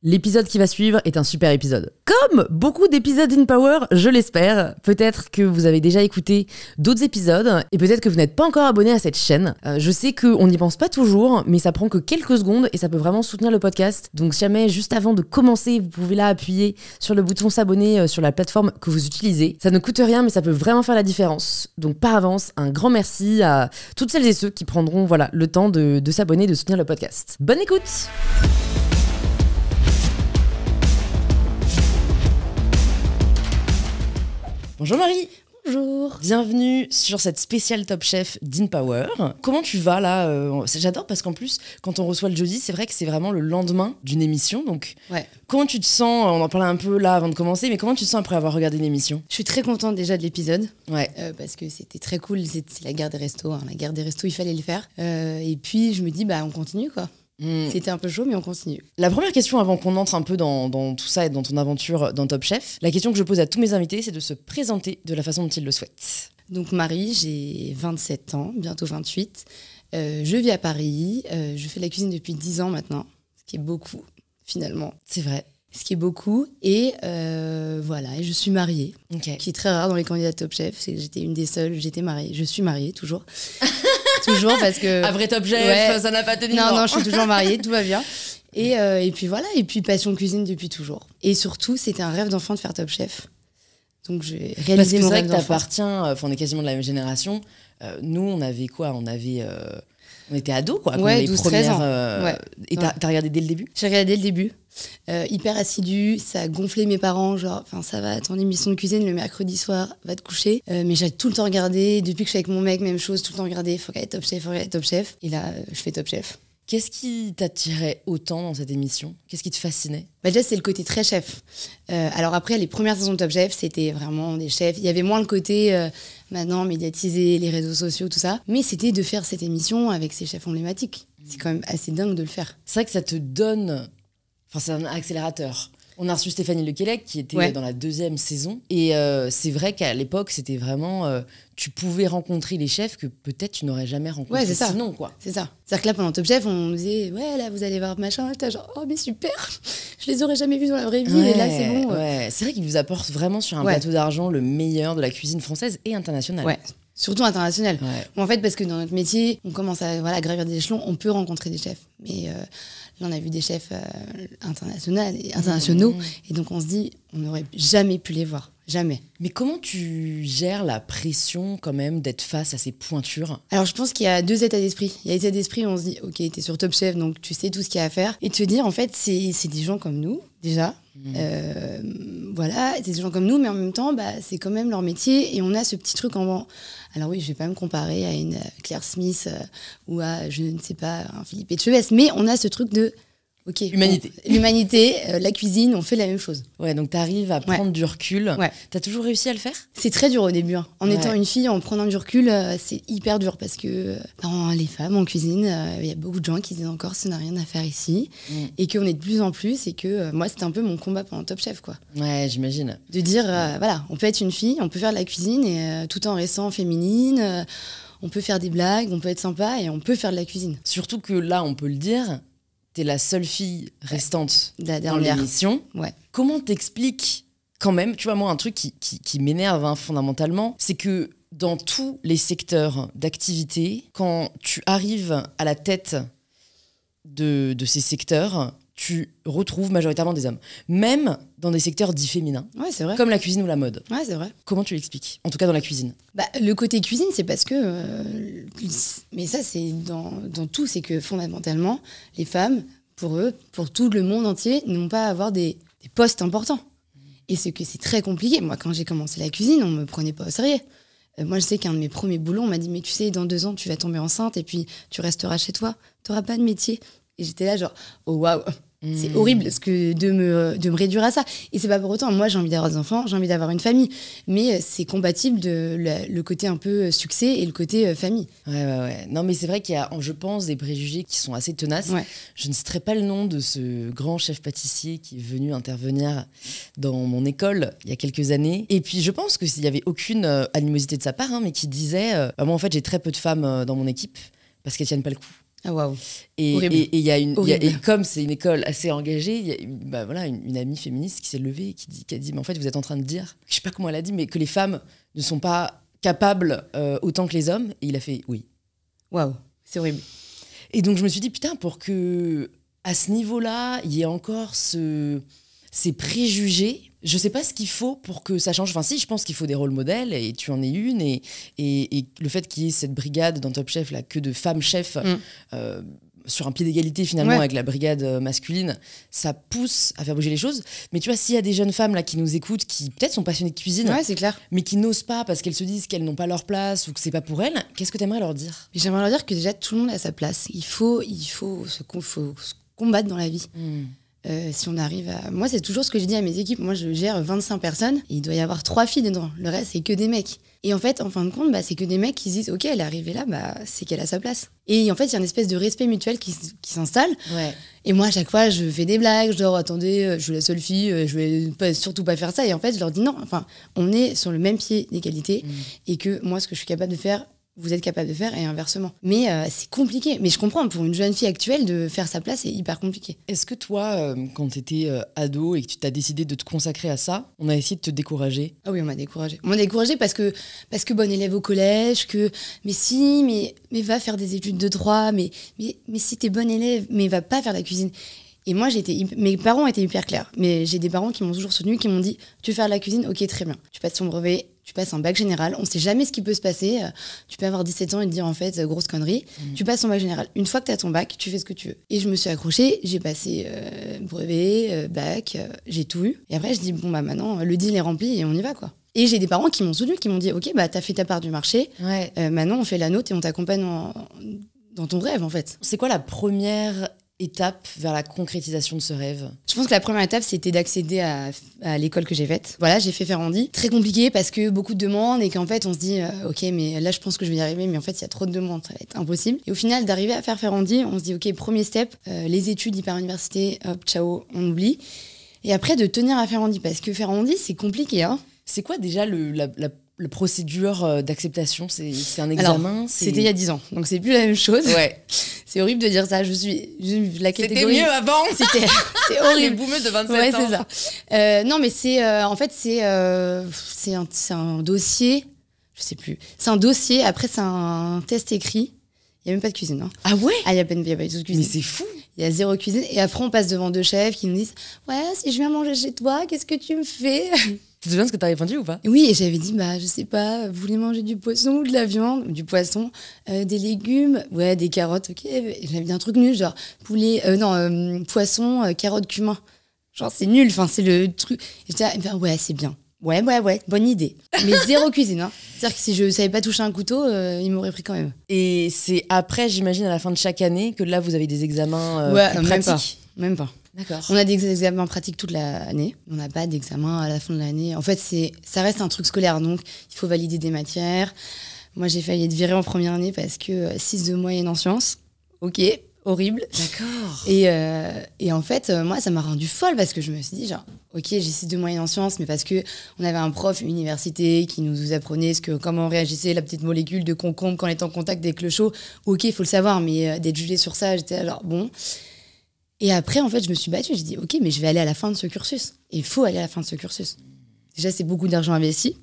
L'épisode qui va suivre est un super épisode. Comme beaucoup d'épisodes InPower, je l'espère. Peut-être que vous avez déjà écouté d'autres épisodes et peut-être que vous n'êtes pas encore abonné à cette chaîne. Je sais qu'on n'y pense pas toujours, mais ça prend que quelques secondes et ça peut vraiment soutenir le podcast. Donc si jamais, juste avant de commencer, vous pouvez là appuyer sur le bouton s'abonner sur la plateforme que vous utilisez. Ça ne coûte rien, mais ça peut vraiment faire la différence. Donc par avance, un grand merci à toutes celles et ceux qui prendront le temps de s'abonner et de soutenir le podcast. Bonne écoute! Bonjour Marie. Bonjour. Bienvenue sur cette spéciale Top Chef d'InPower. Comment tu vas là J'adore parce qu'en plus, quand on reçoit le jeudi, c'est vrai que c'est vraiment le lendemain d'une émission. Donc, Comment tu te sens? On en parlait un peu là avant de commencer, mais comment tu te sens après avoir regardé l'émission? Je suis très contente déjà de l'épisode. Ouais. Parce que c'était très cool. C'est la guerre des restos. La guerre des restos, il fallait le faire. Et puis, je me dis, on continue quoi. C'était un peu chaud, mais on continue. La première question avant qu'on entre un peu dans tout ça et dans ton aventure dans Top Chef, la question que je pose à tous mes invités, c'est de se présenter de la façon dont ils le souhaitent. Donc Marie, j'ai 27 ans, bientôt 28. Je vis à Paris. Je fais de la cuisine depuis 10 ans maintenant, ce qui est beaucoup finalement. C'est vrai. Ce qui est beaucoup. Et voilà, et je suis mariée, qui est très rare dans les candidats Top Chef. C'est que j'étais une des seules, j'étais mariée. Je suis mariée, toujours. Toujours parce que... Après Top Chef, ça n'a pas tenu. Non, je suis toujours mariée, tout va bien. Et puis voilà, et puis passion cuisine depuis toujours. Et surtout, c'était un rêve d'enfant de faire Top Chef. Donc j'ai réalisé mon rêve d'enfant. Parce que c'est vrai que on est quasiment de la même génération. Nous, on avait quoi? On était ados, quoi. Ouais, 12-13 ans. Et t'as regardé dès le début? J'ai regardé dès le début. Hyper assidu, ça a gonflé mes parents, genre, ça va, ton émission de cuisine le mercredi soir, va te coucher. Mais j'ai tout le temps regardé, depuis que je suis avec mon mec, même chose, tout le temps regardé, faut regarder Top Chef. Et là, je fais Top Chef. Qu'est-ce qui t'attirait autant dans cette émission? Qu'est-ce qui te fascinait? Déjà, c'est le côté très chef. Alors après, les premières saisons de Top Chef, c'était vraiment des chefs. Il y avait moins le côté, maintenant, médiatisé, les réseaux sociaux, tout ça. Mais c'était de faire cette émission avec ces chefs emblématiques. C'est quand même assez dingue de le faire. C'est vrai que ça te donne... c'est un accélérateur. On a reçu Stéphanie Lequelec qui était dans la 2e saison. Et c'est vrai qu'à l'époque, c'était vraiment... tu pouvais rencontrer les chefs que peut-être tu n'aurais jamais rencontrés sinon, quoi. C'est ça. C'est-à-dire que là, pendant Top Chef, on nous disait « Ouais, là, vous allez voir machin. » T'as genre « Oh, mais super. Je les aurais jamais vus dans la vraie vie. Et là, c'est bon. » C'est vrai qu'ils vous apportent vraiment sur un plateau d'argent le meilleur de la cuisine française et internationale. Ouais. Surtout international. En fait, parce que dans notre métier, on commence à gravir des échelons, on peut rencontrer des chefs. Mais là, on a vu des chefs internationaux. Et donc, on se dit, on n'aurait jamais pu les voir. Jamais. Mais comment tu gères la pression, quand même, d'être face à ces pointures? Alors, je pense qu'il y a 2 états d'esprit. Il y a l'état d'esprit où on se dit, OK, t'es sur Top Chef, donc tu sais tout ce qu'il y a à faire. Et de se dire, en fait, c'est des gens comme nous, déjà. C'est des gens comme nous, mais en même temps, c'est quand même leur métier. Et on a ce petit truc en... Alors oui, je vais pas me comparer à une Claire Smith ou à, je ne sais pas, un Philippe Etchebest, mais on a ce truc de... Humanité. L'humanité, la cuisine, on fait la même chose. Ouais, donc t'arrives à prendre du recul. Ouais. T'as toujours réussi à le faire? C'est très dur au début. En étant une fille, en prenant du recul, c'est hyper dur parce que les femmes en cuisine, il y a beaucoup de gens qui disent encore ça n'a rien à faire ici et qu'on est de plus en plus et que moi, c'était un peu mon combat pendant Top Chef, quoi. Ouais, j'imagine. De dire, on peut être une fille, on peut faire de la cuisine et tout en restant féminine, on peut faire des blagues, on peut être sympa et on peut faire de la cuisine. Surtout que là, on peut le dire... T'es la seule fille restante dans l'émission. Ouais. Comment t'expliques quand même, tu vois, moi, un truc qui m'énerve fondamentalement, c'est que dans tous les secteurs d'activité, quand tu arrives à la tête de ces secteurs, tu retrouves majoritairement des hommes. Même dans des secteurs dits féminins. Ouais, c'est vrai. Comme la cuisine ou la mode. Ouais, c'est vrai. Comment tu l'expliques? En tout cas, dans la cuisine. Le côté cuisine, c'est parce que... mais ça, c'est dans tout. C'est que fondamentalement, les femmes, pour eux, pour tout le monde entier, n'ont pas à avoir des postes importants. Et c'est que c'est très compliqué. Moi, quand j'ai commencé la cuisine, on me prenait pas au sérieux. Moi, je sais qu'un de mes premiers boulots, on m'a dit « Mais tu sais, dans 2 ans, tu vas tomber enceinte et puis tu resteras chez toi. Tu n'auras pas de métier. » Et j'étais là genre « Oh, waouh !» C'est horrible de me réduire à ça. Et c'est pas pour autant. Moi, j'ai envie d'avoir des enfants, j'ai envie d'avoir une famille. Mais c'est compatible le côté un peu succès et le côté famille. Ouais. Non, mais c'est vrai qu'il y a, je pense, des préjugés qui sont assez tenaces. Ouais. Je ne citerai pas le nom de ce grand chef pâtissier qui est venu intervenir dans mon école il y a quelques années. Et puis, je pense qu'il n'y avait aucune animosité de sa part, mais qui disait moi, en fait, j'ai très peu de femmes dans mon équipe parce qu'elles tiennent pas le coup. Ah waouh. Et Horrible. il y a Horrible. et comme c'est une école assez engagée, il y a une amie féministe qui s'est levée et qui a dit mais en fait vous êtes en train de dire, je sais pas comment elle a dit, mais que les femmes ne sont pas capables autant que les hommes. Et il a fait oui. Waouh, c'est horrible. Et donc je me suis dit putain, pour que à ce niveau-là il y ait encore ces préjugés, je sais pas ce qu'il faut pour que ça change. Enfin si, je pense qu'il faut des rôles modèles et tu en es une, et le fait qu'il y ait cette brigade dans Top Chef là que de femmes chefs sur un pied d'égalité finalement avec la brigade masculine, ça pousse à faire bouger les choses. Mais tu vois, s'il y a des jeunes femmes là qui nous écoutent, qui peut-être sont passionnées de cuisine, C'est clair. mais qui n'osent pas parce qu'elles se disent qu'elles n'ont pas leur place ou que c'est pas pour elles, qu'est-ce que tu aimerais leur dire? J'aimerais leur dire que déjà tout le monde a sa place. Il faut se combattre dans la vie. Si on arrive à... Moi, c'est toujours ce que je dis à mes équipes. Moi, je gère 25 personnes. Et il doit y avoir 3 filles dedans. Le reste, c'est que des mecs. Et en fait, en fin de compte, c'est que des mecs qui se disent « Ok, elle est arrivée là, c'est qu'elle a sa place. » Et en fait, il y a une espèce de respect mutuel qui s'installe. Ouais. Et moi, à chaque fois, je fais des blagues. Je leur attendez, je suis la seule fille, je vais surtout pas faire ça. Et en fait, je leur dis non. Enfin, on est sur le même pied d'égalité. Et que moi, ce que je suis capable de faire, vous êtes capable de faire, et inversement. Mais c'est compliqué. Mais je comprends, pour une jeune fille actuelle, de faire sa place, c'est hyper compliqué. Est-ce que toi, quand tu étais ado et que tu t'as décidé de te consacrer à ça, on a essayé de te décourager? Ah oui, on m'a découragée. On m'a découragée parce que bonne élève au collège, mais va faire des études de droit, mais si t'es bonne élève, mais va pas faire la cuisine. Et moi, mes parents étaient hyper clairs. Mais j'ai des parents qui m'ont toujours soutenue, qui m'ont dit « Tu veux faire la cuisine? Ok, très bien. Tu passes ton brevet, tu passes un bac général. On sait jamais ce qui peut se passer. Tu peux avoir 17 ans et te dire en fait, grosse connerie. Tu passes ton bac général. Une fois que tu as ton bac, tu fais ce que tu veux. » Et je me suis accrochée. J'ai passé brevet, bac, j'ai tout eu. Et après, je dis « Bon, maintenant, le deal est rempli et on y va, quoi. » Et j'ai des parents qui m'ont soutenue, qui m'ont dit « Ok, t'as fait ta part du marché. Ouais. Maintenant, on fait la nôtre et on t'accompagne dans ton rêve, en fait. » C'est quoi la première étape vers la concrétisation de ce rêve? Je pense que la première étape, c'était d'accéder à l'école que j'ai faite. Voilà, j'ai fait Ferrandi. Très compliqué parce que beaucoup de demandes et qu'en fait, on se dit ok, mais là, je pense que je vais y arriver, mais en fait, il y a trop de demandes, ça va être impossible. Et au final, d'arriver à faire Ferrandi, on se dit ok, premier step, les études hyper université, hop, ciao, on oublie. Et après, de tenir à Ferrandi, parce que Ferrandi, c'est compliqué, hein. C'est quoi déjà la procédure d'acceptation? C'est un examen? Alors, c'était il y a 10 ans, donc c'est plus la même chose. Ouais. C'est horrible de dire ça. La catégorie. C'était mieux avant. C'est horrible. Les boumeux de 27 ans. Ouais, c'est ça. Non, mais en fait, c'est un dossier. Je sais plus. C'est un dossier. Après, c'est un test écrit. Il y a même pas de cuisine. Hein. Ah ouais? Ah, il y a pas du tout de cuisine. Mais c'est fou. Il y a 0 cuisine. Et après, on passe devant 2 chefs qui nous disent ouais, si je viens manger chez toi, qu'est-ce que tu me fais? Tu te souviens ce que t'as répondu ou pas? Oui, et j'avais dit, je sais pas, vous voulez manger du poisson ou de la viande? Du poisson, des légumes, ouais, des carottes, ok. J'avais dit un truc nul, genre poulet, poisson, carottes, cumin. Genre, c'est nul, enfin, c'est le truc. Et j'étais là, ouais, c'est bien. Ouais, bonne idée. Mais 0 cuisine, hein. C'est-à-dire que si je savais pas toucher un couteau, il m'aurait pris quand même. Et c'est après, j'imagine, à la fin de chaque année, que là, vous avez des examens plus pratiques? Même pas. D'accord. On a des examens pratiques toute l'année. On n'a pas d'examen à la fin de l'année. En fait, ça reste un truc scolaire, donc il faut valider des matières. Moi, j'ai failli être virée en première année parce que 6 de moyenne en sciences. Ok, horrible. D'accord. Et en fait, moi, ça m'a rendue folle parce que je me suis dit, genre, ok, j'ai 6 de moyenne en sciences, mais parce que on avait un prof université qui nous apprenait comment réagissait la petite molécule de concombre quand elle est en contact avec le chaud. Ok, il faut le savoir, mais d'être jugée sur ça, j'étais alors bon. Et après, en fait, je me suis battue. J'ai dit, ok, mais je vais aller à la fin de ce cursus. Et il faut aller à la fin de ce cursus. Déjà, c'est beaucoup d'argent investi.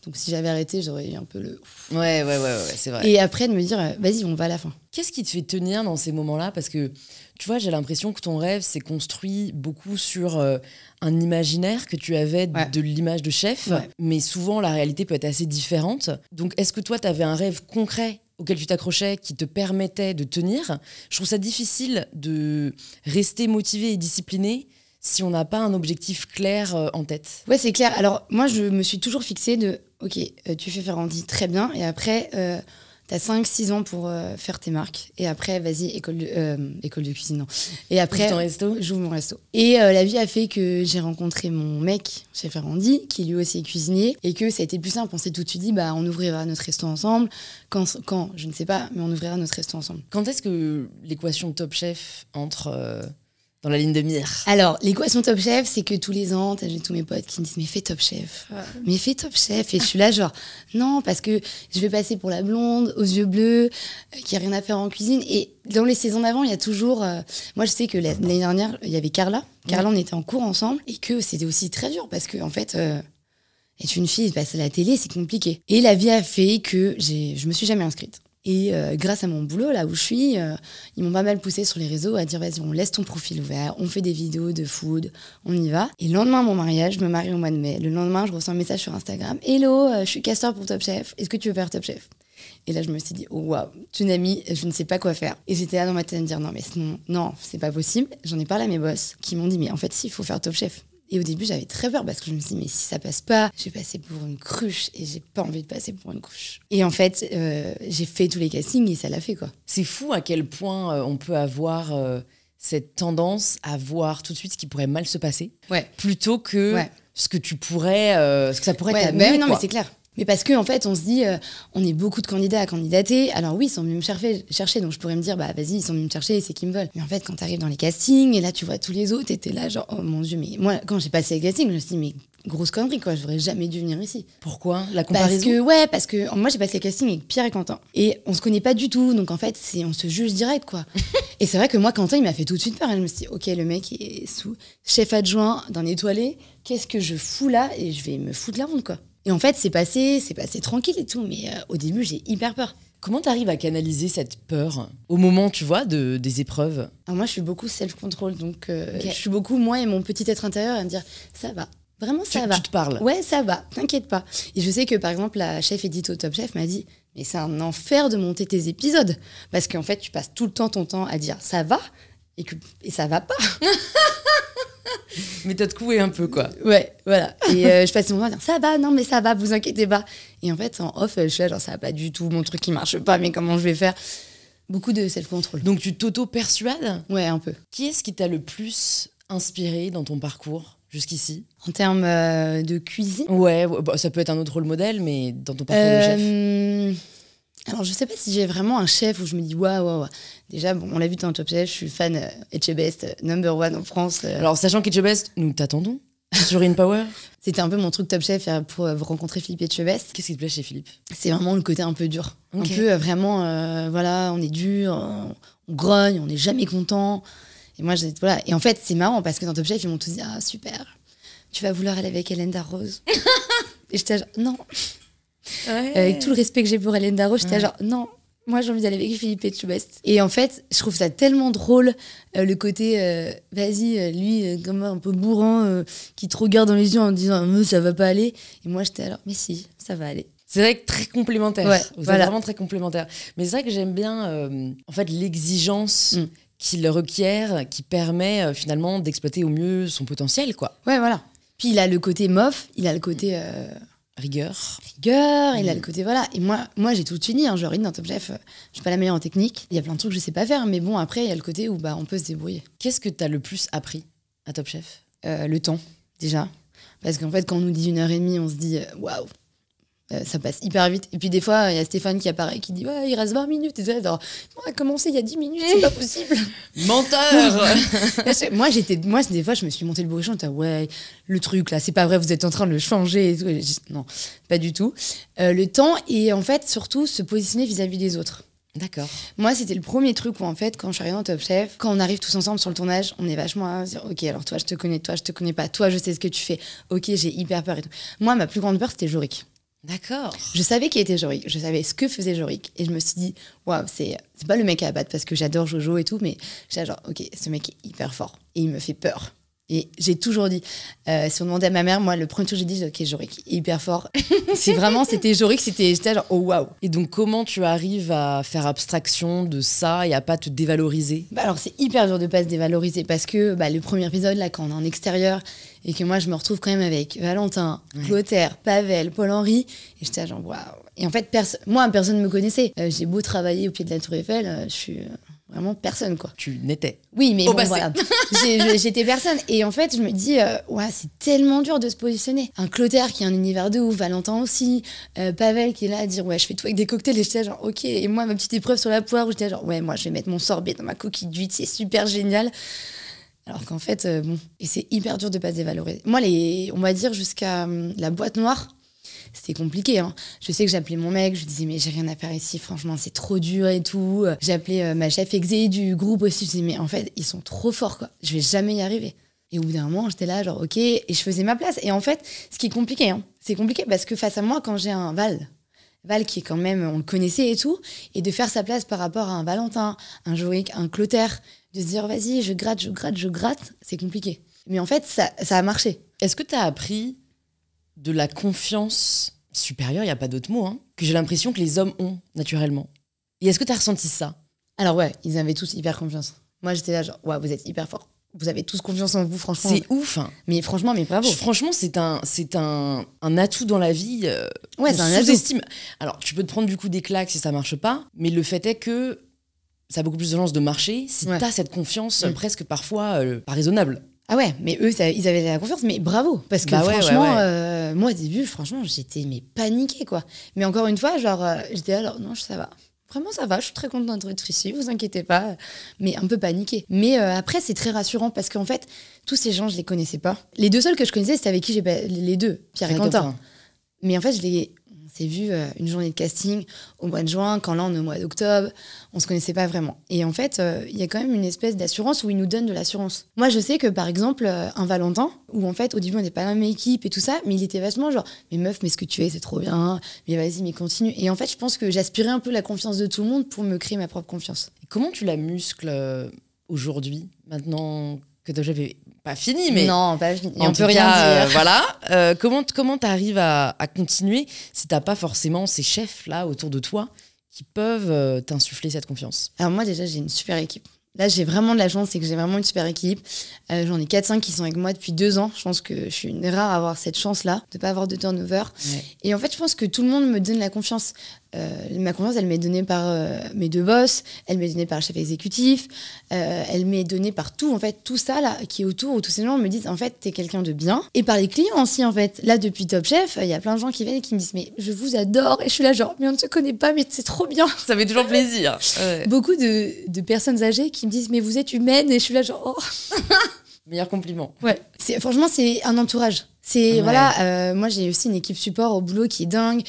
Donc, si j'avais arrêté, j'aurais eu un peu le... Ouais, c'est vrai. Et après, de me dire, vas-y, on va à la fin. Qu'est-ce qui te fait tenir dans ces moments-là? Parce que, tu vois, j'ai l'impression que ton rêve s'est construit beaucoup sur un imaginaire que tu avais de l'image de chef. Ouais. Mais souvent, la réalité peut être assez différente. Donc, est-ce que toi, tu avais un rêve concret auquel tu t'accrochais, qui te permettait de tenir? Je trouve ça difficile de rester motivé et discipliné si on n'a pas un objectif clair en tête. Ouais, c'est clair. Alors, moi, je me suis toujours fixée de, ok, tu fais Ferrandi, très bien, et après, t'as 5-6 ans pour faire tes marques, et après, vas-y, école de cuisine, non. Et après, j'ouvre mon resto. Et la vie a fait que j'ai rencontré mon mec chez Ferrandi, qui lui aussi est cuisinier, et que ça a été plus simple. On s'est tout de suite dit, on ouvrira notre resto ensemble. Quand, je ne sais pas, mais on ouvrira notre resto ensemble. Quand est-ce que l'équation Top Chef entre dans la ligne de mire? Alors, l'équation Top Chef, c'est que tous les ans, j'ai tous mes potes qui me disent mais fais Top Chef, mais fais Top Chef. Et je suis là genre non, parce que je vais passer pour la blonde aux yeux bleus, qui a rien à faire en cuisine. Et dans les saisons d'avant, il y a toujours... moi, je sais que l'année dernière, il y avait Carla. Carla, on était en cours ensemble et que c'était aussi très dur parce que en fait, être une fille, passer à la télé, c'est compliqué. Et la vie a fait que je me suis jamais inscrite. Et grâce à mon boulot, là où je suis, ils m'ont pas mal poussé sur les réseaux à dire vas-y, on laisse ton profil ouvert, on fait des vidéos de food, on y va. Et le lendemain de mon mariage, je me marie au mois de mai. Le lendemain, je reçois un message sur Instagram. Hello, je suis casteur pour Top Chef. Est-ce que tu veux faire Top Chef? Et là, je me suis dit, oh waouh, tsunami, je ne sais pas quoi faire. Et j'étais là dans ma tête à me dire non, mais non, c'est pas possible. J'en ai parlé à mes boss qui m'ont dit, mais en fait, si, il faut faire Top Chef. Et au début, j'avais très peur parce que je me suis dit, mais si ça passe pas, je vais passer pour une cruche et j'ai pas envie de passer pour une cruche. Et en fait, j'ai fait tous les castings et ça l'a fait, quoi. C'est fou à quel point on peut avoir cette tendance à voir tout de suite ce qui pourrait mal se passer, plutôt que ce que tu pourrais, ce que ça pourrait t'amener. Non, mais c'est clair. Mais parce qu'en fait, on se dit, on est beaucoup de candidats à candidater. Alors oui, ils sont venus me chercher, donc je pourrais me dire, bah vas-y, ils sont venus me chercher, c'est qu'ils me veulent. Mais en fait, quand t'arrives dans les castings, et là, tu vois tous les autres, et t'es là, genre, oh mon Dieu, mais moi, quand j'ai passé les castings, je me suis dit, mais grosse connerie, quoi, j'aurais jamais dû venir ici. Pourquoi? La comparaison? Parce que moi, j'ai passé les castings avec Pierre et Quentin. Et on se connaît pas du tout, donc en fait, on se juge direct, quoi. Et c'est vrai que moi, Quentin, il m'a fait tout de suite peur. Et je me suis dit, ok, le mec est sous chef adjoint d'un étoilé, qu'est-ce que je fous là? Et je vais me foutre la honte, quoi. Et en fait, c'est passé tranquille et tout, mais au début, j'ai hyper peur. Comment t'arrives à canaliser cette peur au moment, tu vois, des épreuves? Alors moi, je suis beaucoup self-control, donc je suis beaucoup, moi et mon petit être intérieur, à me dire, ça va. Vraiment, ça va. Tu te parles? Ouais, ça va, t'inquiète pas. Et je sais que, par exemple, la chef édito Top Chef m'a dit, mais c'est un enfer de monter tes épisodes. Parce qu'en fait, tu passes tout le temps ton temps à dire, ça va, et ça va pas. Mais t'as te coué un peu, quoi. Ouais, voilà. Et je passais mon temps à dire, ça va, non, mais ça va, vous inquiétez pas. Et en fait, en off, je suis là, genre, ça va pas du tout, mon truc qui marche pas, mais comment je vais faire? Beaucoup de self-control. Donc tu t'auto-persuades? Ouais, un peu. Qui est-ce qui t'a le plus inspiré dans ton parcours jusqu'ici? En termes de cuisine? Ouais, bah, ça peut être un autre rôle modèle, mais dans ton parcours de chef. Alors, je sais pas si j'ai vraiment un chef où je me dis waouh. Déjà, bon, on l'a vu dans Top Chef, je suis fan Etchebest, number one en France. Alors, sachant qu'Etchebest, nous t'attendons sur InPower. C'était un peu mon truc Top Chef pour rencontrer Philippe Etchebest. Qu'est-ce qui te plaît chez Philippe? C'est vraiment le côté un peu dur. Okay. Un peu vraiment, voilà, on est dur, on grogne, on n'est jamais content. Et moi, voilà. Et en fait, c'est marrant parce que dans Top Chef, ils m'ont tous dit ah, super, tu vas vouloir aller avec Hélène Darroze. Et j'étais genre, non. Ouais. Avec tout le respect que j'ai pour Hélène Darroze, j'étais genre, non, moi j'ai envie d'aller avec Philippe Etchebest. Et en fait, je trouve ça tellement drôle, le côté, vas-y, lui, comme un peu bourrin, qui te regarde dans les yeux en disant, ça va pas aller. Et moi j'étais alors, mais si, ça va aller. C'est vrai que très complémentaire. Ouais, vous êtes vraiment très complémentaires. Mais c'est vrai que j'aime bien, en fait, l'exigence qu'il requiert, qui permet finalement d'exploiter au mieux son potentiel, quoi. Ouais, voilà. Puis il a le côté mof, il a le côté... Rigueur, il a le côté, voilà. Et moi j'ai tout fini, hein, je read dans Top Chef, je suis pas la meilleure en technique. Il y a plein de trucs que je sais pas faire, mais bon, après, il y a le côté où on peut se débrouiller. Qu'est-ce que t'as le plus appris à Top Chef? Le temps, déjà. Parce qu'en fait, quand on nous dit 1h30, on se dit, waouh, ça passe hyper vite. Et puis des fois, il y a Stéphane qui apparaît, qui dit, ouais, il reste 20 minutes. Et genre, on a commencé il y a 10 minutes, c'est pas possible. Menteur. Moi, des fois, je me suis monté le bourrichon, ouais, le truc là, c'est pas vrai, vous êtes en train de le changer et tout. Et non, pas du tout. Le temps et en fait, surtout, se positionner vis-à-vis des autres. D'accord. Moi, c'était le premier truc où, en fait, quand je suis arrivée dans Top Chef, quand on arrive tous ensemble sur le tournage, on est vachement à dire, ok, alors toi, je te connais pas, toi, je sais ce que tu fais, ok, j'ai hyper peur et tout. Moi, ma plus grande peur, c'était Jorik. D'accord. Je savais qui était Jorik, je savais ce que faisait Jorik, et je me suis dit, waouh, c'est pas le mec à abattre parce que j'adore Jojo et tout, mais j'étais genre, ok, ce mec est hyper fort et il me fait peur. Et j'ai toujours dit, si on demandait à ma mère, moi, le premier truc que j'ai dit, ok, Jorik, hyper fort. C'était Jorik, j'étais genre, oh waouh. Et donc, comment tu arrives à faire abstraction de ça et à pas te dévaloriser? Alors, c'est hyper dur de pas se dévaloriser parce que le premier épisode, là, quand on est en extérieur et que moi, je me retrouve quand même avec Valentin, Clotaire, Pavel, Paul-Henri, et j'étais genre, waouh. Et en fait, personne ne me connaissait. J'ai beau travailler au pied de la Tour Eiffel, je suis... vraiment personne, quoi. Tu n'étais. Oui, mais bon, voilà. J'étais personne. Et en fait, je me dis, ouais, c'est tellement dur de se positionner. Un Clotaire qui a un univers de ouf, Valentin aussi, Pavel qui est là à dire, ouais, je fais tout avec des cocktails. Et j'étais genre, ok. Et moi, ma petite épreuve sur la poire, où j'étais genre, ouais, moi, je vais mettre mon sorbet dans ma coquille d'huître, c'est super génial. Alors qu'en fait, bon, et c'est hyper dur de pas se dévaloriser. Moi, on va dire jusqu'à la boîte noire, c'était compliqué. Hein. Je sais que j'appelais mon mec, je lui disais mais j'ai rien à faire ici, franchement c'est trop dur et tout. J'ai appelé ma chef exé du groupe aussi, je disais mais en fait ils sont trop forts quoi, je vais jamais y arriver. Et au bout d'un moment j'étais là genre ok, et je faisais ma place. Et en fait ce qui est compliqué, hein, c'est compliqué parce que face à moi quand j'ai un Val qui est quand même, on le connaissait et tout, et de faire sa place par rapport à un Valentin, un Jorik, un Clotaire, de se dire vas-y je gratte, c'est compliqué. Mais en fait ça a marché. Est-ce que tu as appris de la confiance supérieure, il n'y a pas d'autre mot, hein, que j'ai l'impression que les hommes ont naturellement? Et est-ce que tu as ressenti ça? Alors ouais, ils avaient tous hyper confiance. Moi j'étais là genre, ouais, vous êtes hyper forts. Vous avez tous confiance en vous, franchement. C'est ouf. Hein. Mais franchement, mais bravo. Franchement, c'est un atout dans la vie. Ouais, c'est un atout. Sous-estime. Alors, tu peux te prendre du coup des claques si ça marche pas, mais le fait est que ça a beaucoup plus de chances de marcher si t'as cette confiance presque parfois pas raisonnable. Ah ouais, mais eux, ils avaient la confiance, mais bravo. Parce que franchement, moi au début, franchement, j'étais paniquée, quoi. Mais encore une fois, genre, j'étais là, genre, non, ça va. Vraiment, ça va, je suis très contente d'être ici, vous inquiétez pas. Mais un peu paniquée. Mais après, c'est très rassurant parce qu'en fait, tous ces gens, je les connaissais pas. Les deux seuls que je connaissais, c'était avec qui j'ai les deux, Pierre et Quentin. Mais en fait, on s'est vu une journée de casting au mois de juin, quand là on est au mois d'octobre, on se connaissait pas vraiment. Et en fait, il y a quand même une espèce d'assurance où ils nous donnent de l'assurance. Moi, je sais que par exemple, un Valentin, où en fait au début on n'est pas dans la même équipe et tout ça, mais il était vachement genre, mais meuf, mais ce que tu fais c'est trop bien, mais vas-y, mais continue. Et en fait, je pense que j'aspirais un peu la confiance de tout le monde pour me créer ma propre confiance. Et comment tu la muscles aujourd'hui, maintenant que Top Chef est pas fini, mais non, pas fini. On peut rien dire. Voilà. Comment t'arrives à continuer si t'as pas forcément ces chefs là autour de toi qui peuvent t'insuffler cette confiance? Alors moi déjà j'ai une super équipe. Là j'ai vraiment de la chance, c'est que j'ai vraiment une super équipe. J'en ai 4-5 qui sont avec moi depuis 2 ans. Je pense que je suis une rare à avoir cette chance-là, de pas avoir de turnover. Ouais. Et en fait je pense que tout le monde me donne la confiance. Ma confiance, elle m'est donnée par mes 2 boss, elle m'est donnée par le chef exécutif, elle m'est donnée par tout, en fait, tout ça là qui est autour, où tous ces gens me disent, en fait, t'es quelqu'un de bien. Et par les clients aussi, en fait. Là, depuis Top Chef, il y a plein de gens qui viennent et qui me disent, mais je vous adore. Et je suis là, genre, mais on ne se connaît pas, mais c'est trop bien. Ça fait toujours plaisir. Ouais. Beaucoup de personnes âgées qui me disent, mais vous êtes humaine. Et je suis là, genre, oh. Meilleur compliment. Ouais. Franchement, c'est un entourage. Voilà, moi j'ai aussi une équipe support au boulot qui est dingue,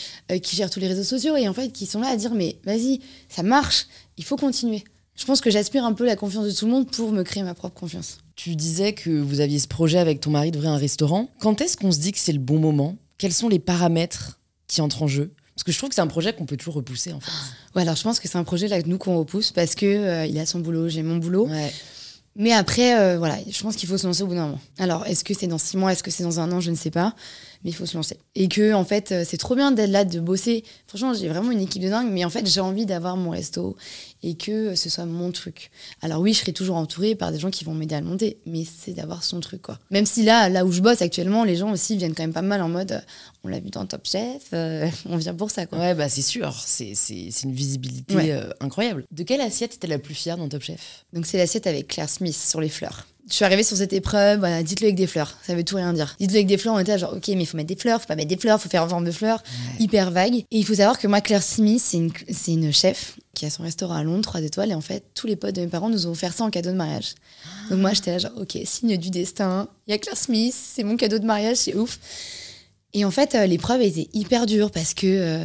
qui gère tous les réseaux sociaux et en fait qui sont là à dire mais vas-y, ça marche, il faut continuer. Je pense que j'aspire un peu la confiance de tout le monde pour me créer ma propre confiance. Tu disais que vous aviez ce projet avec ton mari d'ouvrir un restaurant. Quand est-ce qu'on se dit que c'est le bon moment? Quels sont les paramètres qui entrent en jeu? Parce que je trouve que c'est un projet qu'on peut toujours repousser en fait. Ouais, alors je pense que c'est un projet là que nous qu'on repousse parce que il a son boulot, j'ai mon boulot. Ouais. Mais après, voilà, je pense qu'il faut se lancer au bout d'un moment. Alors, est-ce que c'est dans 6 mois, est-ce que c'est dans 1 an, je ne sais pas. Mais il faut se lancer. Et que, en fait, c'est trop bien d'être là, de bosser. Franchement, j'ai vraiment une équipe de dingue, mais en fait, j'ai envie d'avoir mon resto et que ce soit mon truc. Alors oui, je serai toujours entourée par des gens qui vont m'aider à le monter, mais c'est d'avoir son truc, quoi. Même si là où je bosse actuellement, les gens aussi viennent quand même pas mal en mode, on l'a vu dans Top Chef, on vient pour ça, quoi. Ouais, bah c'est sûr, c'est une visibilité incroyable. De quelle assiette étais la plus fière dans Top Chef? Donc c'est l'assiette avec Claire Smith sur les fleurs. Je suis arrivée sur cette épreuve, voilà, dites-le avec des fleurs, ça veut tout rien dire. Dites-le avec des fleurs, on était là, genre, ok, mais il faut mettre des fleurs, faut pas mettre des fleurs, faut faire en forme de fleurs, hyper vague. Et il faut savoir que moi, Claire Smith, c'est une chef qui a son restaurant à Londres, 3 étoiles, et en fait, tous les potes de mes parents nous ont offert ça en cadeau de mariage. Donc moi, j'étais là, genre, ok, signe du destin, il y a Claire Smith, c'est mon cadeau de mariage, c'est ouf. Et en fait, l'épreuve était hyper dure parce que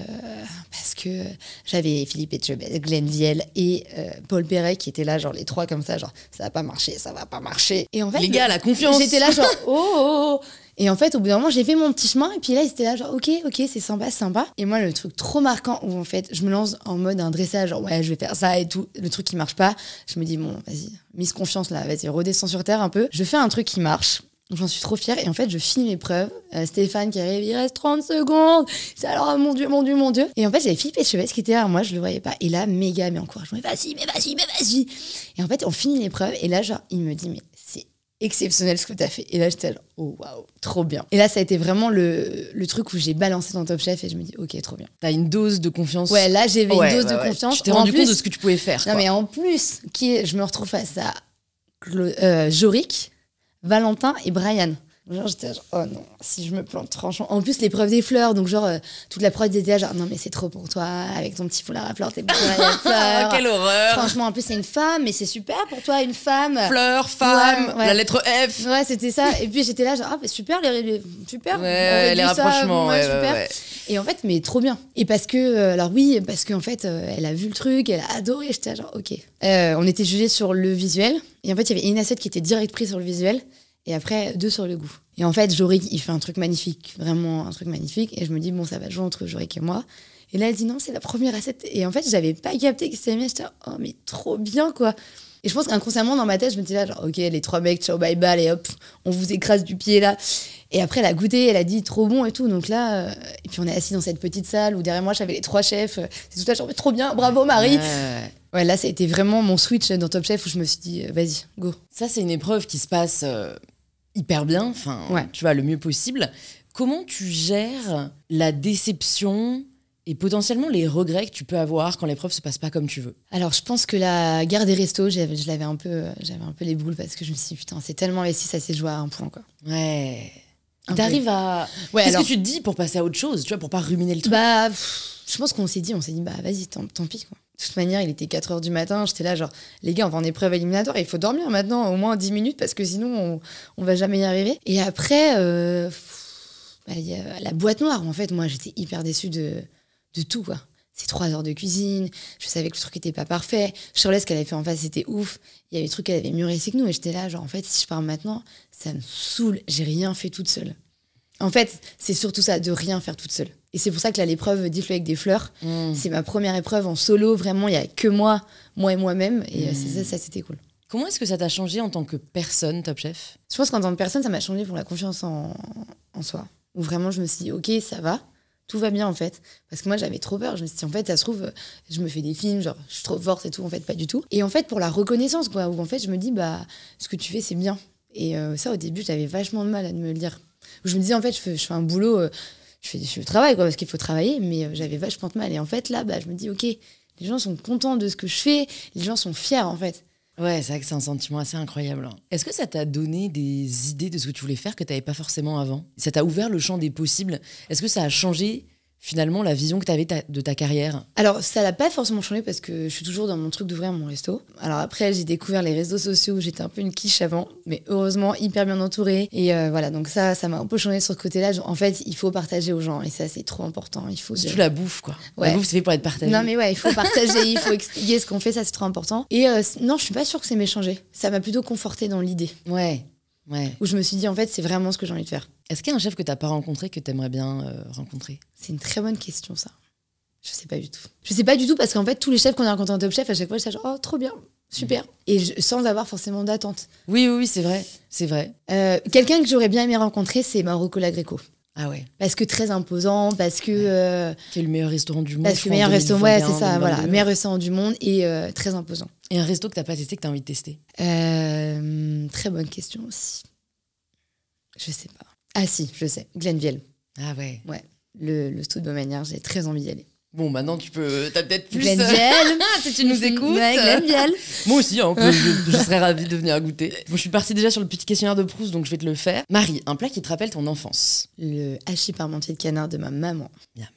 j'avais Philippe Etchebest, Glenn Vielle et Paul Perret qui étaient là, genre les 3 comme ça, genre ça va pas marcher, ça va pas marcher. Et en fait, les gars, la confiance. J'étais là, genre oh. Et en fait, au bout d'un moment, j'ai fait mon petit chemin et puis là, ils étaient là, genre ok, c'est sympa. Et moi, le truc trop marquant où en fait, je me lance en mode un dressage, genre ouais, je vais faire ça et tout. Le truc qui marche pas, je me dis bon, vas-y, mise confiance là, vas-y, redescends sur terre un peu. Je fais un truc qui marche. J'en suis trop fière et en fait je finis l'épreuve. Stéphane qui arrive, il reste 30 secondes. C'est alors mon Dieu. Et en fait j'avais Philippe Etchebest qui était là, moi je le voyais pas. Et là méga encouragement, mais vas-y. Et en fait on finit l'épreuve et là genre il me dit mais c'est exceptionnel ce que t'as fait. Et là j'étais là, oh waouh, trop bien. Et là ça a été vraiment le truc où j'ai balancé dans Top Chef et je me dis ok, trop bien. T'as une dose de confiance. Ouais, là j'avais une dose de confiance. Tu t'es rendu compte de ce que tu pouvais faire. Non mais en plus je me retrouve face à Jorik, Valentin et Brian. Genre, j'étais genre, oh non, si je me plante, franchement. En plus, l'épreuve des fleurs, donc genre, toute la prod était là, genre, non, mais c'est trop pour toi, avec ton petit foulard à fleurs, t'es fleurs. Quelle horreur. Franchement, en plus, c'est une femme, mais c'est super pour toi, une femme. Fleur, femme, Ouais. la lettre F. Ouais, c'était ça. Et puis, j'étais là, genre, ah, bah, super, super. Ouais, les rapprochements, ouais, super. ouais. Et en fait, mais trop bien. Et parce que, alors oui, parce qu'en fait, elle a vu le truc, elle a adoré, j'étais là, genre, ok. On était jugés sur le visuel, et en fait, il y avait une assiette qui était direct prise sur le visuel. Et après, 2 sur le goût. Et en fait, Jorik, il fait un truc magnifique, vraiment un truc magnifique. Et je me dis, bon, ça va jouer entre Jorik et moi. Et là, elle dit, non, c'est la première assiette. Et en fait, j'avais pas capté que c'était bien. J'étais, oh, mais trop bien, quoi. Et je pense qu'inconsciemment, dans ma tête, je me disais là, genre, ok, les 3 mecs, ciao, bye bye, et hop, on vous écrase du pied, là. Et après, elle a goûté, elle a dit, trop bon et tout. Donc là, et puis on est assis dans cette petite salle où derrière moi, j'avais les 3 chefs. C'est tout là, genre, mais trop bien, bravo, Marie. Ouais, là, ça a été vraiment mon switch dans Top Chef où je me suis dit, vas-y, go. Ça, c'est une épreuve qui se passe hyper bien, enfin, Ouais. tu vois, le mieux possible. Comment tu gères la déception et potentiellement les regrets que tu peux avoir quand l'épreuve se passe pas comme tu veux? Alors, je pense que la gare des restos, j'avais un peu les boules parce que je me suis dit, putain, c'est tellement investi, ça s'est joué à un point, quoi. Ouais. Un T'arrives à... Ouais, Qu'est-ce alors- que tu te dis pour passer à autre chose, tu vois, pour pas ruminer le truc? Bah, je pense qu'on s'est dit, bah, vas-y, tant pis, quoi. De toute manière, il était 4h du matin, j'étais là, genre, les gars, on va en épreuve éliminatoire, il faut dormir maintenant, au moins 10 minutes, parce que sinon, on va jamais y arriver. Et après, bah, il y a la boîte noire, en fait, moi, j'étais hyper déçue de tout, quoi. C'est 3 heures de cuisine, je savais que le truc était pas parfait. Shirley, ce qu'elle avait fait en face, c'était ouf. Il y avait des trucs qu'elle avait mieux réussi que nous, et j'étais là, genre, en fait, si je pars maintenant, ça me saoule, j'ai rien fait toute seule. En fait, c'est surtout ça, de rien faire toute seule. Et c'est pour ça que là, l'épreuve Dites-le avec des fleurs, c'est ma première épreuve en solo, vraiment, il y a que moi et moi-même, et c'est ça, c'était cool. Comment est-ce que ça t'a changé en tant que personne, Top Chef? Je pense qu'en tant que personne, ça m'a changé pour la confiance en soi. Où vraiment, je me suis dit, ok, ça va, tout va bien en fait. Parce que moi, j'avais trop peur. Je me suis dit, en fait, ça se trouve, je me fais des films, genre, je suis trop forte et tout. En fait, pas du tout. Et en fait, pour la reconnaissance, quoi, où en fait, je me dis, bah, ce que tu fais, c'est bien. Et ça, au début, j'avais vachement de mal à me le dire. Où je me disais, en fait, je fais un boulot, je travaille, quoi, parce qu'il faut travailler, mais j'avais vachement de mal. Et en fait, là, bah, je me dis, ok, les gens sont contents de ce que je fais, les gens sont fiers, en fait. Ouais, c'est vrai que c'est un sentiment assez incroyable. Est-ce que ça t'a donné des idées de ce que tu voulais faire que tu n'avais pas forcément avant? Ça t'a ouvert le champ des possibles? Est-ce que ça a changé finalement la vision que tu avais de ta carrière? Alors, ça l'a pas forcément changé parce que je suis toujours dans mon truc d'ouvrir mon resto. Alors après, j'ai découvert les réseaux sociaux où j'étais un peu une quiche avant, mais heureusement, hyper bien entourée. Et voilà, donc ça m'a un peu changé sur ce côté-là. En fait, il faut partager aux gens et ça, c'est trop important. Il faut Surtout la bouffe, quoi. Ouais. La bouffe, c'est fait pour être partagée. Non mais ouais, il faut partager, il faut expliquer ce qu'on fait, ça c'est trop important. Et non, je suis pas sûre que c'est m'ait changé. Ça m'a plutôt confortée dans l'idée. Ouais. Où je me suis dit, en fait, c'est vraiment ce que j'ai envie de faire. Est-ce qu'il y a un chef que t'as pas rencontré que t'aimerais bien rencontrer? C'est une très bonne question, ça. Je sais pas du tout. Je sais pas du tout parce qu'en fait, tous les chefs qu'on a rencontrés en Top Chef, à chaque fois, je suis genre, oh, trop bien, super. Et sans avoir forcément d'attente. Oui, c'est vrai. C'est vrai. Quelqu'un que j'aurais bien aimé rencontrer, c'est Mauro Colagreco. Ah ouais. Parce que très imposant, parce que... Qui est le meilleur restaurant du monde. Parce que meilleur restaurant, ouais, c'est ça, voilà. Meilleur restaurant du monde et très imposant. Et un resto que t'as pas testé, que t'as envie de tester? Très bonne question aussi. Je sais pas. Ah si, je sais. Glenville. Ah ouais. Ouais. Le Stout de Beaumanière, j'ai très envie d'y aller. Bon, maintenant, t'as peut-être plus... Glenville. Si tu nous écoutes. Ouais, Glenville. Moi aussi, hein, je serais ravie de venir goûter. Bon, je suis partie déjà sur le petit questionnaire de Proust, donc je vais te le faire. Marie, un plat qui te rappelle ton enfance? Le hachis parmentier de canard de ma maman. Miam.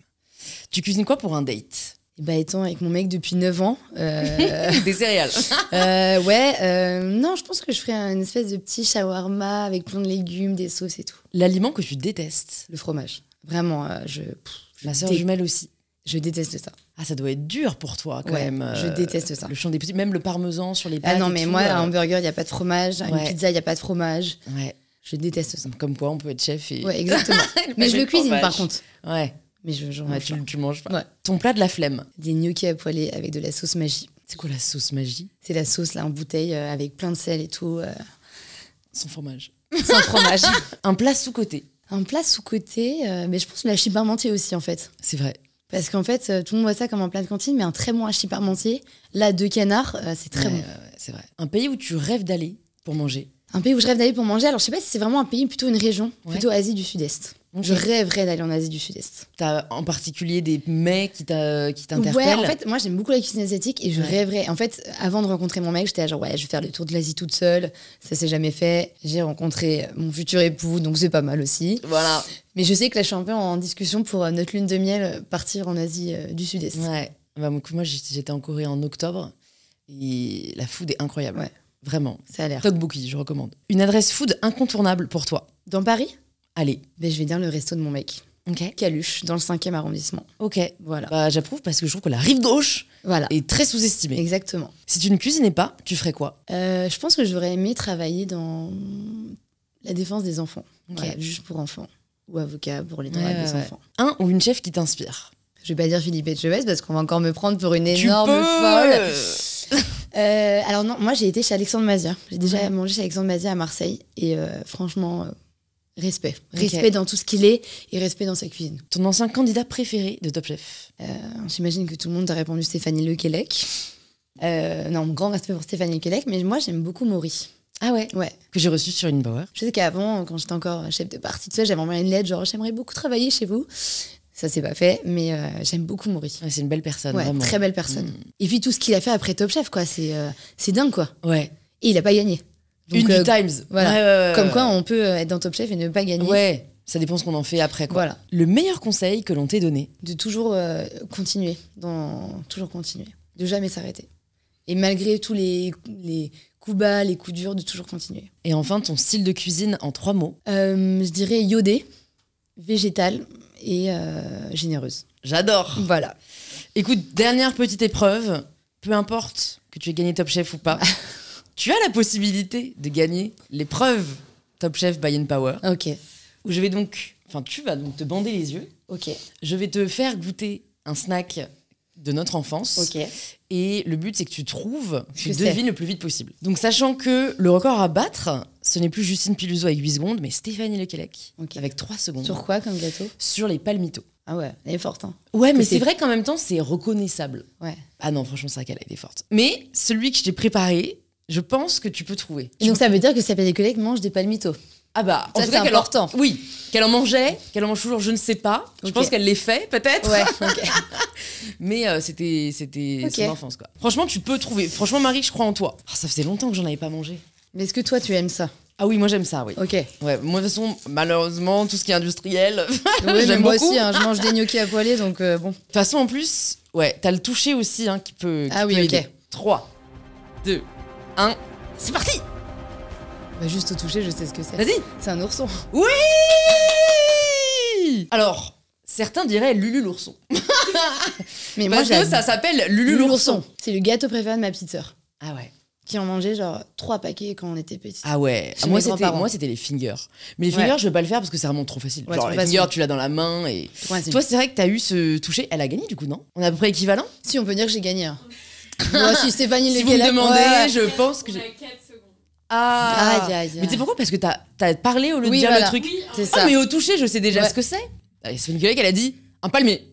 Tu cuisines quoi pour un date? Et bah, étant avec mon mec depuis 9 ans. Des céréales. Non, je pense que je ferais une espèce de petit shawarma avec plein de légumes, des sauces et tout. L'aliment que tu détestes? Le fromage. Vraiment, Ma sœur jumelle aussi. Je déteste ça. Ah, ça doit être dur pour toi, quand même. Je déteste ça. Le champ des possibles, même le parmesan sur les pâtes. Ah non, et mais tout, moi, un hamburger, il n'y a pas de fromage. Une Ouais. pizza, il n'y a pas de fromage. Ouais. Je déteste ça. Comme quoi, on peut être chef et... Ouais, exactement. Mais je le cuisine, par contre. Ouais. Mais je Ouais, tu manges pas. Ouais. Ton plat de la flemme? Des gnocchis à poêler avec de la sauce magie. C'est quoi la sauce magie? C'est la sauce là en bouteille avec plein de sel et tout, Sans fromage. sans fromage. Un plat sous-côté? Un plat sous-côté, mais je pense le hachis parmentier aussi en fait. C'est vrai. Parce qu'en fait, tout le monde voit ça comme un plat de cantine, mais un très bon hachis parmentier, là, 2 canards, c'est très bon. C'est vrai. Un pays où tu rêves d'aller pour manger? Un pays où je rêve d'aller pour manger. Alors, je sais pas si c'est vraiment un pays, plutôt une région, plutôt Asie du Sud-Est. Ok. Je rêverais d'aller en Asie du Sud-Est. T'as en particulier des mets qui t'interpellent? Ouais, en fait, moi, j'aime beaucoup la cuisine asiatique et je Ouais. rêverais. En fait, avant de rencontrer mon mec, j'étais là, genre, ouais, je vais faire le tour de l'Asie toute seule. Ça s'est jamais fait. J'ai rencontré mon futur époux, donc c'est pas mal aussi. Voilà. Mais je sais que là, je suis un peu en discussion pour notre lune de miel, partir en Asie du Sud-Est. Ouais. Bah, moi, j'étais en Corée en octobre et la food est incroyable. Ouais. Vraiment. Ça a l'air. Tteokbokki, je recommande. Une adresse food incontournable pour toi? Dans Paris, Allez. ben, je vais dire le resto de mon mec. Ok. Caluche, dans le 5e arrondissement. Ok. Voilà. Bah, j'approuve parce que je trouve que la rive gauche Voilà. est très sous-estimée. Exactement. Si tu ne cuisinais pas, tu ferais quoi? Je pense que j'aurais aimé travailler dans la défense des enfants. Ok. Voilà, juge pour enfants. Ou avocat pour les droits Ouais, des ouais. enfants. Un ou une chef qui t'inspire? Je vais pas dire Philippe Etchebest parce qu'on va encore me prendre pour une Tu énorme peux folle. Alors non, moi j'ai été chez Alexandre Mazia. J'ai déjà Ouais. mangé chez Alexandre Mazia à Marseille. Et franchement, respect. Ok. Respect dans tout ce qu'il est et respect dans sa cuisine. Ton ancien candidat préféré de Top Chef? J'imagine que tout le monde a répondu Stéphanie Lequelec. Non, grand respect pour Stéphanie Lequelec, mais moi j'aime beaucoup Maury. Ah ouais? Ouais. Que j'ai reçu sur InPower. Je sais qu'avant, quand j'étais encore chef de partie, tout ça, j'avais envoyé une lettre genre j'aimerais beaucoup travailler chez vous. Ça s'est pas fait, mais j'aime beaucoup Maury. Ouais, c'est une belle personne, Ouais, vraiment. très belle personne. Mm. Et puis tout ce qu'il a fait après Top Chef, quoi, c'est dingue, quoi. Ouais. Et il a pas gagné. Donc, Une du Times. voilà. Ouais, ouais, ouais, Comme ouais. quoi, on peut être dans Top Chef et ne pas gagner. Ouais, ça dépend ce qu'on en fait après, quoi. Voilà. Le meilleur conseil que l'on t'ait donné? De toujours continuer, toujours continuer, de jamais s'arrêter. Et malgré tous les coups bas, les coups durs, de toujours continuer. Et enfin, ton style de cuisine en 3 mots? Je dirais iodé, végétale et généreuse. J'adore. Voilà. Écoute, dernière petite épreuve. Peu importe que tu aies gagné Top Chef ou pas, tu as la possibilité de gagner l'épreuve Top Chef by InPower, Ok. où je vais donc... Enfin, tu vas donc te bander les yeux. Ok. Je vais te faire goûter un snack de notre enfance. Ok. Et le but, c'est que tu trouves, tu Je sais. devines le plus vite possible. Donc, sachant que le record à battre, ce n'est plus Justine Piluso avec 8 secondes, mais Stéphanie Lequelec Ok. avec 3 secondes. Sur quoi comme gâteau? Sur les palmitos. Ah ouais, elle est forte. Hein. Ouais, mais Que c'est c'est- vrai qu'en même temps, c'est reconnaissable. Ouais. Ah non, franchement, c'est vrai qu'elle a été forte. Mais celui que je t'ai préparé, je pense que tu peux trouver. Et donc ça veut dire que Stéphanie Lequelec mange des palmitos. Ah bah, en Ça, tout c'est cas, qu'elle important. Oui, qu'elle en mangeait, qu'elle en mange toujours, je ne sais pas. Je Ok. pense qu'elle les fait, peut-être. Ouais. Ok. Mais c'était Ok. son enfance, quoi. Franchement, tu peux trouver. Franchement, Marie, je crois en toi. Ah, ça faisait longtemps que j'en avais pas mangé. Mais est-ce que toi tu aimes ça? Ah oui, moi j'aime ça, oui. Ok. Ouais, moi de toute façon, malheureusement, tout ce qui est industriel, Oui, mais j'aime moi beaucoup. aussi, hein, je mange des gnocchis à poêler, donc bon. De toute façon, en plus, ouais, t'as le toucher aussi hein, qui peut. Ah oui, ok. 3, 2, 1, c'est parti! Bah, juste au toucher, je sais ce que c'est. Vas-y! C'est un ourson. Oui! Alors, certains diraient Lulu l'ourson. Mais moi, Parce que ça s'appelle Lulu l'ourson. C'est le gâteau préféré de ma petite sœur, Ah ouais. qui en mangeait genre 3 paquets quand on était petite. Ah ouais. Chez Moi mes c'était, grands-parents. moi, c'était les fingers. Mais les Ouais. fingers, je vais pas le faire parce que c'est vraiment trop facile. Ouais, Genre, trop les facile. fingers, tu l'as dans la main et. Ouais, c'est- Toi, c'est vrai que t'as eu ce toucher. Elle a gagné du coup, non? On est à peu près équivalent? Si, on peut dire que j'ai gagné. Hein. Moi, si Stéphanie Si vous me Lequelec, demandez, ouais. je pense que j'ai. 4 secondes. Ah! Aïe, aïe, aïe. Mais tu sais pourquoi? Parce que t'as parlé au lieu de Oui, dire voilà. le truc. C'est Ah, ça. mais au toucher, je sais déjà Ouais. ce que c'est. Allez, Stéphanie Lequelec, elle a dit un palmier.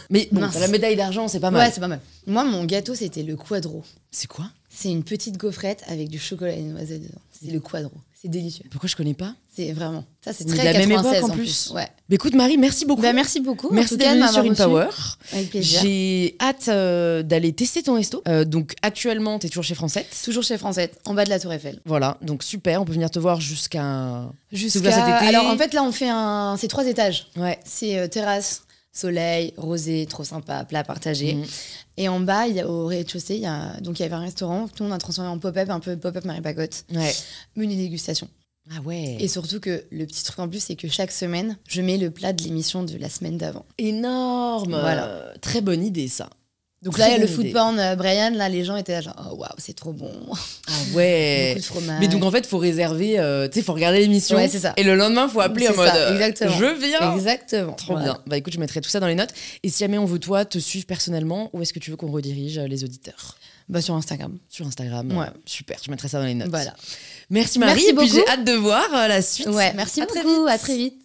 Mais bon, Mince. t'as la médaille d'argent, c'est pas mal. Ouais, c'est pas mal. Moi, mon gâteau, c'était le quadro. C'est quoi? C'est une petite gaufrette avec du chocolat et des noisettes dedans. C'est le quadro. C'est délicieux. Pourquoi je connais pas? C'est vraiment. Ça, c'est Mais très de la même 96 époque, en en plus. Ouais. Bah, écoute, Marie, merci beaucoup. Bah, merci beaucoup. Merci en tout d'être cas, de venue sur m'avoir reçu. InPower. Avec plaisir. J'ai hâte d'aller tester ton resto. Donc actuellement, t'es toujours chez Francette. Toujours chez Francette, en bas de la Tour Eiffel. Voilà, donc super, on peut venir te voir jusqu'à... Jusqu'à ouvert cet été. Alors en fait là on fait c'est 3 étages. Ouais. C'est terrasse, soleil, rosé, trop sympa, plat partagé. Mhm. Et en bas, au rez-de-chaussée, donc il y avait un restaurant. Tout le monde a transformé en pop-up, un peu pop-up Marie Pacotte. Ouais. Menu dégustation. Ah ouais. Et surtout que le petit truc en plus, c'est que chaque semaine, je mets le plat de l'émission de la semaine d'avant. Énorme. Voilà. Très bonne idée, ça. Donc Très là, il y a le bonne food idée. porn Brian, là, les gens étaient là genre, oh waouh, c'est trop bon. Ah ouais. Beaucoup de fromage. Mais donc en fait, faut réserver, tu sais, faut regarder l'émission. Ouais, c'est ça. Et le lendemain, faut appeler en C'est mode ça, exactement. je viens. Exactement. Trop Voilà. bien. Bah écoute, je mettrai tout ça dans les notes. Et si jamais on veut toi te suivre personnellement, où est-ce que tu veux qu'on redirige les auditeurs? Bah sur Instagram. Sur Instagram. Ouais. Super, je mettrai ça dans les notes. Voilà. Merci Marie. Merci et puis beaucoup. j'ai hâte de voir la suite. Ouais, merci À très beaucoup. vite. À très vite.